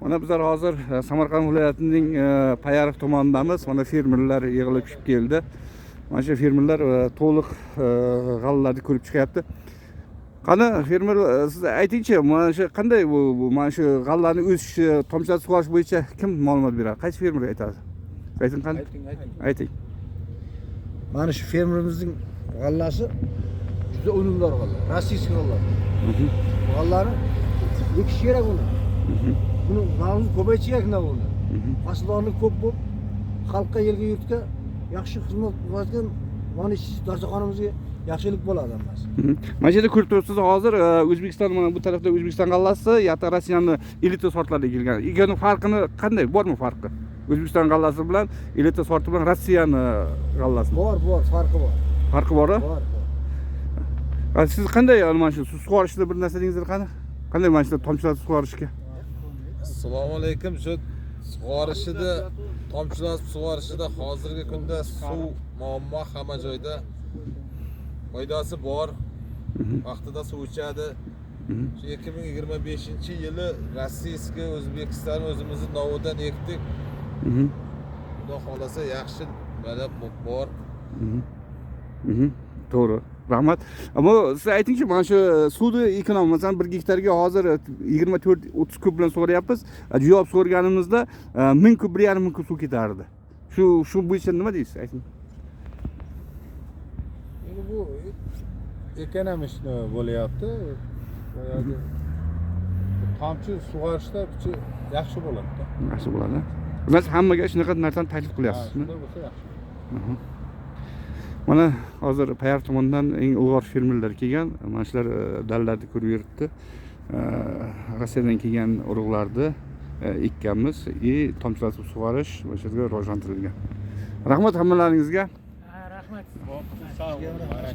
Mana bizlar hozir Samarqand viloyatining Payariq tumanidamiz. Mana fermerlar yig'ilib tushib keldi. Mana shu fermerlar to'liq g'allalarni ko'rib chiqyapti. Qani fermer siz aytingchi, mana shu qanday bu mana shu g'allalarning o'sishi, tomchilatib sug'orish bo'yicha kim ma'lumot beradi? Qaysi fermer aytadi? Ayting qani? Ayting. Mana shu fermerimizning g'allasi juda unumdor g'alla. Rossiyskiy g'alla. G'allani ekish kerak uni. Buni narxi ko'paytirish kerak uni. Mahsulotlar ko'p bo'lib, xalqqa, elga, yurtga yaxshi xizmat qilayotgan mana shu dasturxonimizga yaxshilik bo'ladi hammasi. Mana yerda ko'rib turibsiz, hozir O'zbekiston, mana bu tarafda O'zbekiston g'allasi, yoqda Rossiyaning elita sortlariga kelgan. Ikkovining farqini qanday? Bormi farqi? O'zbekiston g'allasi bilan elita sorti bilan Rossiyaning g'allasi. Bor, farqi bor. Farqi bor-a? Bor. Siz qanday mana shu sug'orishda bir narsa dengizlar qani? Qanday mana shu tomchilatib sug'orishga? Assalomu alaykum. Shu sug'orishida, tomchilatib sug'orishida hozirgi kunda suv muammo hamma joyda. Foydasi bor. Vaqtida suv ichadi. Shu 2025-yili rossiyskiy O'zbekiston o'zimizni novidan ekdik. Xudo xolasa yaxshi balab bor. To'g'ri. Rahmat. Ammo siz aytingchi, mana shu suvni ekonom, masalan 1 gektarga hozir 24-30 kub bilan sug'oryapmiz. Javob so'raganimizda 1000 kub, 1,5 kub suv ketardi. Shu bo'yicha nima deysiz? Ayting. Endi bu ekonomishni bo'layapti. Boyagi tomchi sug'orishda yaxshi bo'ladi-da. Yaxshi bo'ladi. Biz hammaga shunaqa narsani taklif qilyapsiz. Shunday bo'lsa yaxshi. Mana hozir Payariq tomonidan eng ilg'or fermerlar kelgan. Mana shular dallarni ko'rib yuribdi. Rossiyadan kelgan urug'larni ekkanmiz. Tomchilatib sug'orish mana shu yerga rivojlantirilgan. Rahmat hammalaringizga. Rahmat. Sog' bo'ling.